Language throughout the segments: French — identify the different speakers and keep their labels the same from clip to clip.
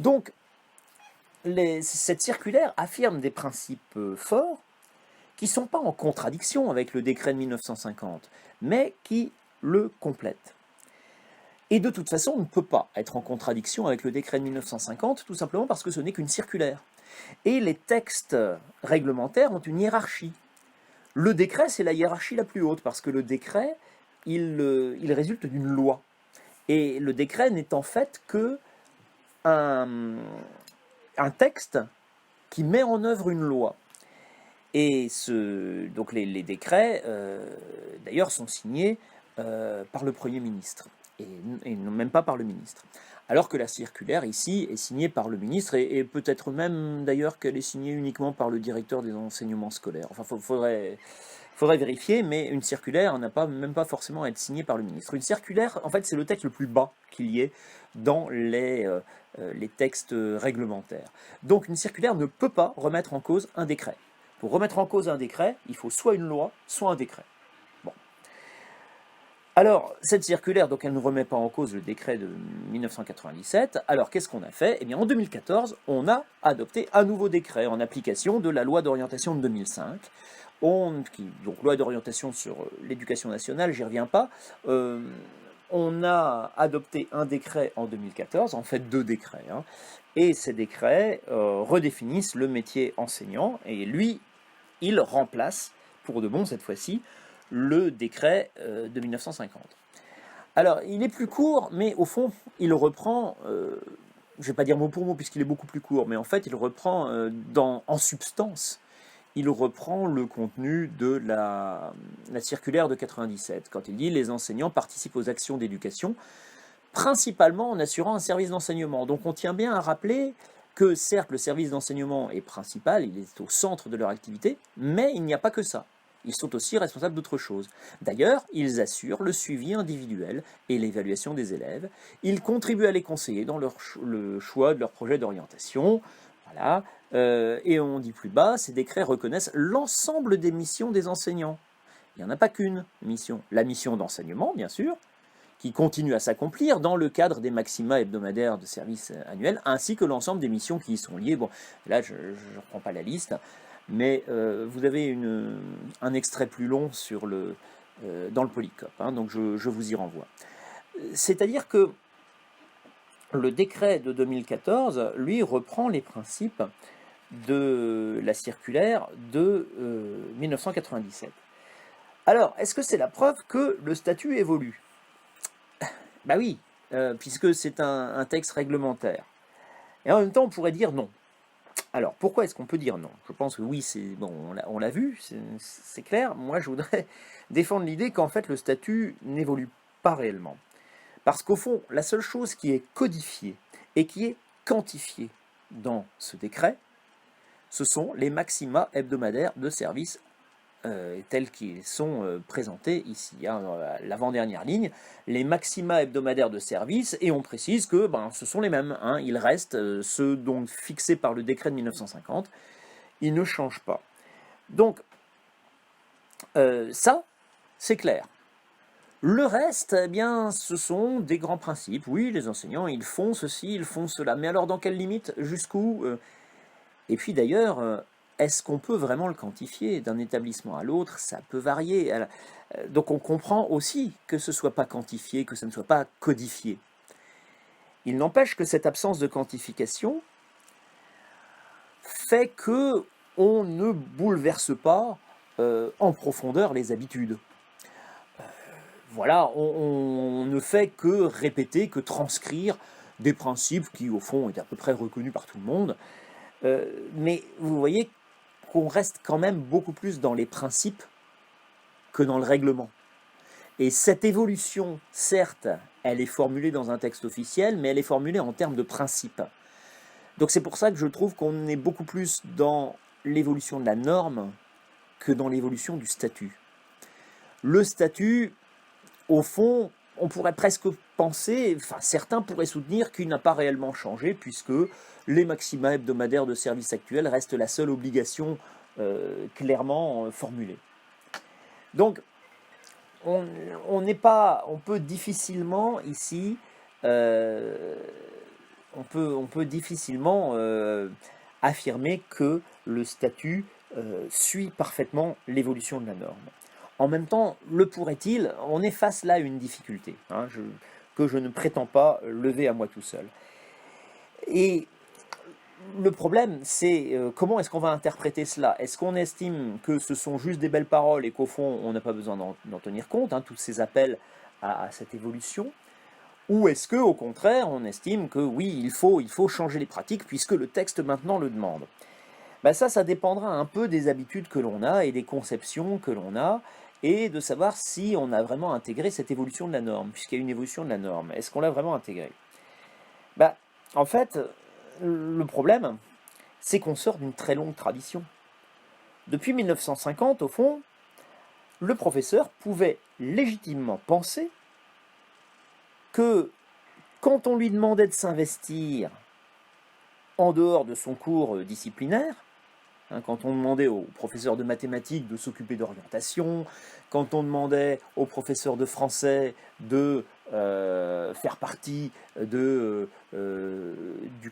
Speaker 1: Donc, cette circulaire affirme des principes forts qui ne sont pas en contradiction avec le décret de 1950, mais qui le complètent. Et de toute façon, on ne peut pas être en contradiction avec le décret de 1950, tout simplement parce que ce n'est qu'une circulaire. Et les textes réglementaires ont une hiérarchie. Le décret, c'est la hiérarchie la plus haute, parce que le décret, il résulte d'une loi. Et le décret n'est en fait que un texte qui met en œuvre une loi. Et donc les décrets, d'ailleurs, sont signés par le Premier ministre, et non même pas par le ministre. Alors que la circulaire, ici, est signée par le ministre, et peut-être même, d'ailleurs, qu'elle est signée uniquement par le directeur des enseignements scolaires. Enfin, faudrait vérifier, mais une circulaire n'a même pas forcément à être signée par le ministre. Une circulaire, en fait, c'est le texte le plus bas qu'il y ait dans les textes réglementaires. Donc une circulaire ne peut pas remettre en cause un décret. Pour remettre en cause un décret, il faut soit une loi, soit un décret. Bon. Alors, cette circulaire, donc elle ne remet pas en cause le décret de 1997. Alors, qu'est-ce qu'on a fait? Eh bien, en 2014, on a adopté un nouveau décret en application de la loi d'orientation de 2005. Donc, loi d'orientation sur l'éducation nationale, j'y reviens pas. On a adopté un décret en 2014, en fait 2 décrets, hein, et ces décrets redéfinissent le métier enseignant, et lui, il remplace, pour de bon cette fois-ci, le décret de 1950. Alors, il est plus court, mais au fond, il reprend, je ne vais pas dire mot pour mot puisqu'il est beaucoup plus court, mais en fait, il reprend en substance, il reprend le contenu de la circulaire de 97, quand il dit « Les enseignants participent aux actions d'éducation, principalement en assurant un service d'enseignement ». Donc on tient bien à rappeler que certes le service d'enseignement est principal, il est au centre de leur activité, mais il n'y a pas que ça. Ils sont aussi responsables d'autre chose. D'ailleurs, ils assurent le suivi individuel et l'évaluation des élèves. Ils contribuent à les conseiller dans le choix de leur projet d'orientation. Voilà. Et on dit plus bas, ces décrets reconnaissent l'ensemble des missions des enseignants. Il n'y en a pas qu'une mission. La mission d'enseignement, bien sûr, qui continue à s'accomplir dans le cadre des maxima hebdomadaires de service annuel, ainsi que l'ensemble des missions qui y sont liées. Bon, là, je ne reprends pas la liste, mais vous avez un extrait plus long dans le Polycope, hein, donc je vous y renvoie. C'est-à-dire que le décret de 2014, lui, reprend les principes de la circulaire de 1997. Alors, est-ce que c'est la preuve que le statut évolue? Ben oui, puisque c'est un texte réglementaire. Et en même temps, on pourrait dire non. Alors, pourquoi est-ce qu'on peut dire non? Je pense que oui, bon, on l'a vu, c'est clair. Moi, je voudrais défendre l'idée qu'en fait, le statut n'évolue pas réellement. Parce qu'au fond, la seule chose qui est codifiée et qui est quantifiée dans ce décret, ce sont les maxima hebdomadaires de service tels qu'ils sont présentés ici, hein, l'avant-dernière ligne, les maxima hebdomadaires de service, et on précise que ce sont les mêmes, hein, ils restent ceux donc fixés par le décret de 1950, ils ne changent pas. Donc, ça, c'est clair. Le reste, eh bien, ce sont des grands principes. Oui, les enseignants, ils font ceci, ils font cela, mais alors dans quelle limite? Jusqu'où? Et puis d'ailleurs, est-ce qu'on peut vraiment le quantifier d'un établissement à l'autre? Ça peut varier. Donc on comprend aussi que ce ne soit pas quantifié, que ce ne soit pas codifié. Il n'empêche que cette absence de quantification fait que on ne bouleverse pas en profondeur les habitudes. Voilà, on ne fait que répéter, que transcrire des principes qui, au fond, est à peu près reconnus par tout le monde. Mais vous voyez qu'on reste quand même beaucoup plus dans les principes que dans le règlement. Et cette évolution, certes, elle est formulée dans un texte officiel, mais elle est formulée en termes de principes. Donc c'est pour ça que je trouve qu'on est beaucoup plus dans l'évolution de la norme que dans l'évolution du statut. Le statut, au fond, on pourrait presque penser, enfin certains pourraient soutenir qu'il n'a pas réellement changé puisque les maxima hebdomadaires de service actuels restent la seule obligation clairement formulée. Donc, on peut difficilement ici on peut difficilement affirmer que le statut suit parfaitement l'évolution de la norme. En même temps, le pourrait-il? On est face là à une difficulté, hein, que je ne prétends pas lever à moi tout seul. Et le problème, c'est comment est-ce qu'on va interpréter cela? Est-ce qu'on estime que ce sont juste des belles paroles et qu'au fond, on n'a pas besoin d'en tenir compte, hein, tous ces appels à cette évolution? Ou est-ce que, au contraire, on estime que oui, il faut changer les pratiques puisque le texte maintenant le demande? Ben ça dépendra un peu des habitudes que l'on a et des conceptions que l'on a, et de savoir si on a vraiment intégré cette évolution de la norme, puisqu'il y a une évolution de la norme. Est-ce qu'on l'a vraiment intégrée? Ben, en fait, le problème, c'est qu'on sort d'une très longue tradition. Depuis 1950, au fond, le professeur pouvait légitimement penser que quand on lui demandait de s'investir en dehors de son cours disciplinaire, hein, quand on demandait au professeur de mathématiques de s'occuper d'orientation, quand on demandait au professeur de français de faire partie du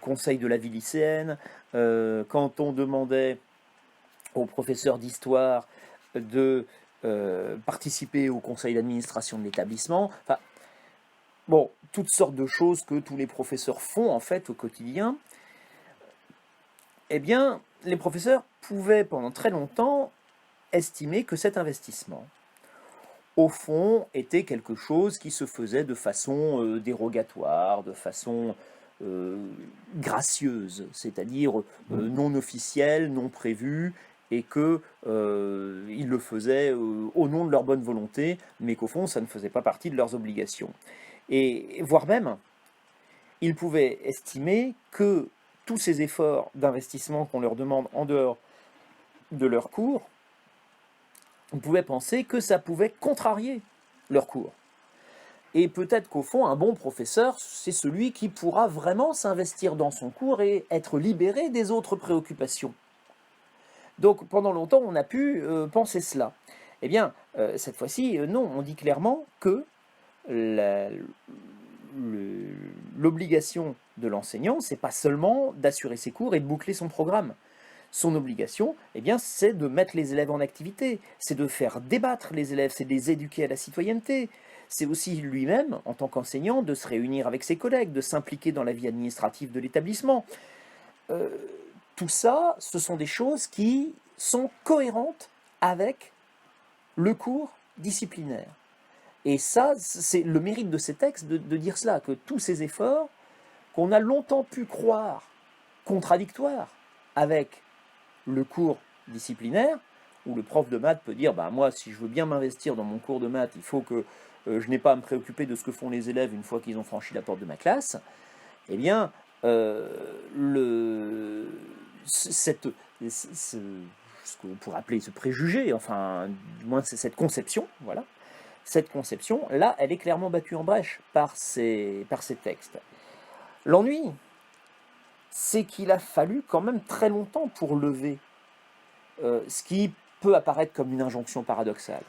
Speaker 1: conseil de la vie lycéenne, quand on demandait au professeur d'histoire de participer au conseil d'administration de l'établissement, enfin, bon, toutes sortes de choses que tous les professeurs font en fait au quotidien, eh bien, les professeurs pouvaient pendant très longtemps estimer que cet investissement, au fond, était quelque chose qui se faisait de façon dérogatoire, de façon gracieuse, c'est-à-dire non officielle, non prévue, et qu'ils le faisaient au nom de leur bonne volonté, mais qu'au fond, ça ne faisait pas partie de leurs obligations. Et voire même, ils pouvaient estimer que tous ces efforts d'investissement qu'on leur demande en dehors de leur cours, on pouvait penser que ça pouvait contrarier leur cours. Et peut-être qu'au fond, un bon professeur, c'est celui qui pourra vraiment s'investir dans son cours et être libéré des autres préoccupations. Donc pendant longtemps, on a pu penser cela. Eh bien, cette fois-ci, non, on dit clairement que l'obligation de l'enseignant, c'est pas seulement d'assurer ses cours et de boucler son programme. Son obligation, eh bien, c'est de mettre les élèves en activité, c'est de faire débattre les élèves, c'est de les éduquer à la citoyenneté. C'est aussi lui-même, en tant qu'enseignant, de se réunir avec ses collègues, de s'impliquer dans la vie administrative de l'établissement. Tout ça, ce sont des choses qui sont cohérentes avec le cours disciplinaire. Et ça, c'est le mérite de ces textes de dire cela, que tous ces efforts qu'on a longtemps pu croire contradictoires avec le cours disciplinaire, où le prof de maths peut dire bah, moi, si je veux bien m'investir dans mon cours de maths, il faut que je n'ai pas à me préoccuper de ce que font les élèves une fois qu'ils ont franchi la porte de ma classe. Eh bien, ce qu'on pourrait appeler ce préjugé, enfin, du moins c'est cette conception, voilà. Cette conception, là, elle est clairement battue en brèche par ces textes. L'ennui, c'est qu'il a fallu quand même très longtemps pour lever ce qui peut apparaître comme une injonction paradoxale.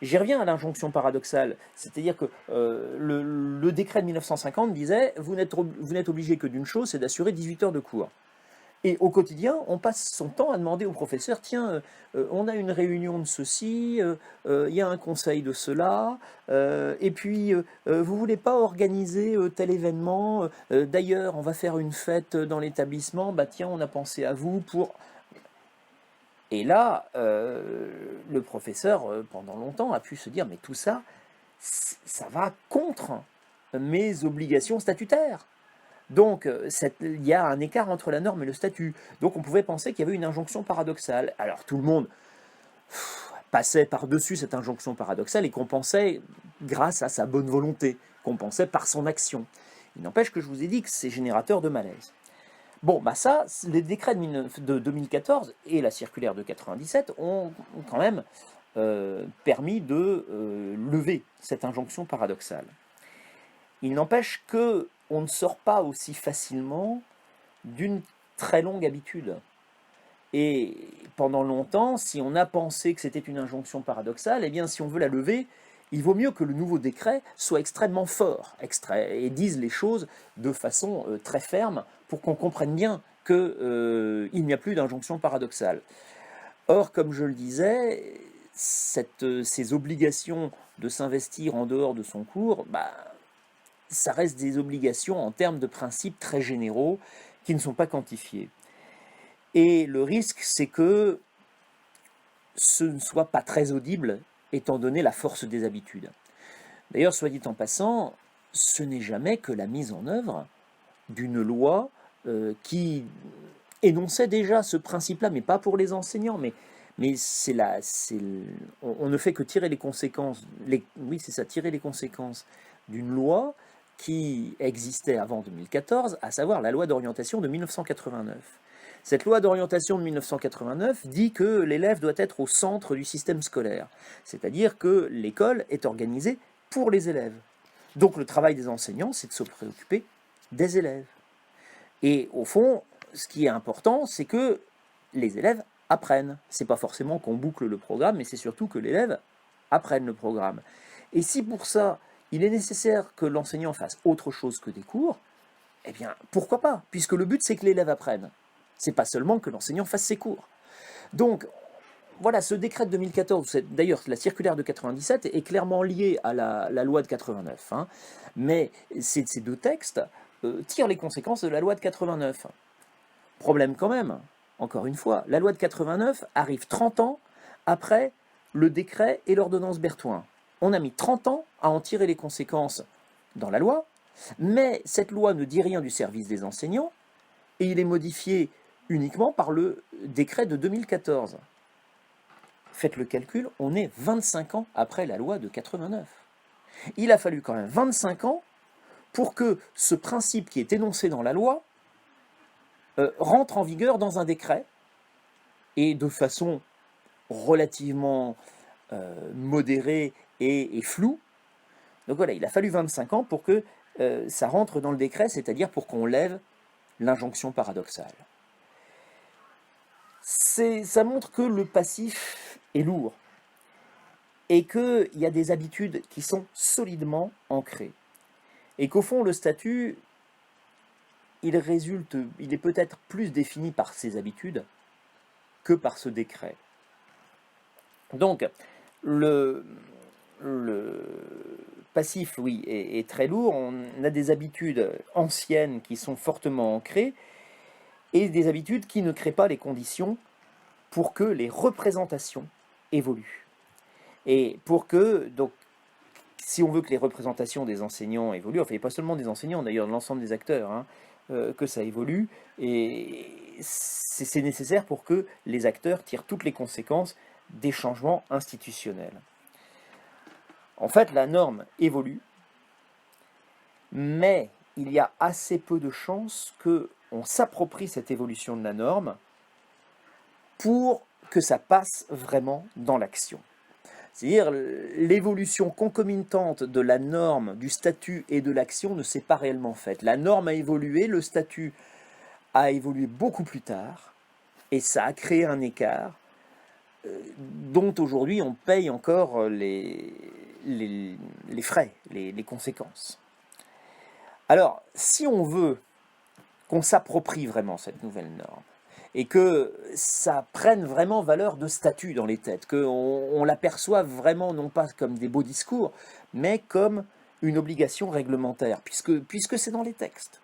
Speaker 1: J'y reviens à l'injonction paradoxale, c'est-à-dire que le décret de 1950 disait « vous n'êtes obligé que d'une chose, c'est d'assurer 18 heures de cours ». Et au quotidien, on passe son temps à demander au professeur, tiens, on a une réunion de ceci, il y a un conseil de cela, et puis vous voulez pas organiser tel événement, d'ailleurs on va faire une fête dans l'établissement, bah tiens, on a pensé à vous pour... Et là, le professeur, pendant longtemps, a pu se dire, mais tout ça, ça va contre mes obligations statutaires. Donc, il y a un écart entre la norme et le statut. Donc, on pouvait penser qu'il y avait une injonction paradoxale. Alors, tout le monde passait par-dessus cette injonction paradoxale et compensait grâce à sa bonne volonté, compensait par son action. Il n'empêche que je vous ai dit que c'est générateur de malaise. Bon, bah ça, les décrets de 2014 et la circulaire de 97 ont quand même permis de lever cette injonction paradoxale. Il n'empêche que on ne sort pas aussi facilement d'une très longue habitude. Et pendant longtemps, si on a pensé que c'était une injonction paradoxale, eh bien, si on veut la lever, il vaut mieux que le nouveau décret soit extrêmement fort et dise les choses de façon très ferme pour qu'on comprenne bien qu'il n'y a plus d'injonction paradoxale. Or, comme je le disais, ces obligations de s'investir en dehors de son cours, ça reste des obligations en termes de principes très généraux qui ne sont pas quantifiés. Et le risque, c'est que ce ne soit pas très audible, étant donné la force des habitudes. D'ailleurs, soit dit en passant, ce n'est jamais que la mise en œuvre d'une loi qui énonçait déjà ce principe-là, mais pas pour les enseignants, mais on ne fait que tirer les conséquences, tirer les conséquences d'une loi qui existait avant 2014, à savoir la loi d'orientation de 1989. Cette loi d'orientation de 1989 dit que l'élève doit être au centre du système scolaire, c'est-à-dire que l'école est organisée pour les élèves. Donc le travail des enseignants, c'est de se préoccuper des élèves. Et au fond, ce qui est important, c'est que les élèves apprennent. C'est pas forcément qu'on boucle le programme, mais c'est surtout que l'élève apprenne le programme. Et si pour ça, il est nécessaire que l'enseignant fasse autre chose que des cours, eh bien, pourquoi pas? Puisque le but, c'est que l'élève apprenne. C'est pas seulement que l'enseignant fasse ses cours. Donc, voilà, ce décret de 2014, d'ailleurs la circulaire de 97 est clairement liée à la loi de 89. Mais ces deux textes tirent les conséquences de la loi de 89. Problème quand même, encore une fois, la loi de 89 arrive 30 ans après le décret et l'ordonnance Berthoin. On a mis 30 ans à en tirer les conséquences dans la loi, mais cette loi ne dit rien du service des enseignants, et il est modifié uniquement par le décret de 2014. Faites le calcul, on est 25 ans après la loi de 89. Il a fallu quand même 25 ans pour que ce principe qui est énoncé dans la loi rentre en vigueur dans un décret, et de façon relativement modérée et floue. Donc voilà, il a fallu 25 ans pour que ça rentre dans le décret, c'est-à-dire pour qu'on lève l'injonction paradoxale. Ça montre que le passif est lourd et qu'il y a des habitudes qui sont solidement ancrées. Et qu'au fond, le statut, il est peut-être plus défini par ces habitudes que par ce décret. Donc, le passif, oui, est très lourd. On a des habitudes anciennes qui sont fortement ancrées et des habitudes qui ne créent pas les conditions pour que les représentations évoluent. Et pour que, donc, si on veut que les représentations des enseignants évoluent, enfin, pas seulement des enseignants, d'ailleurs, de l'ensemble des acteurs, que ça évolue, et c'est nécessaire pour que les acteurs tirent toutes les conséquences des changements institutionnels. En fait, la norme évolue, mais il y a assez peu de chances qu'on s'approprie cette évolution de la norme pour que ça passe vraiment dans l'action. C'est-à-dire, l'évolution concomitante de la norme, du statut et de l'action ne s'est pas réellement faite. La norme a évolué, le statut a évolué beaucoup plus tard, et ça a créé un écart dont aujourd'hui on paye encore les frais, les conséquences. Alors, si on veut qu'on s'approprie vraiment cette nouvelle norme, et que ça prenne vraiment valeur de statut dans les têtes, qu'on l'aperçoive vraiment non pas comme des beaux discours, mais comme une obligation réglementaire, puisque c'est dans les textes.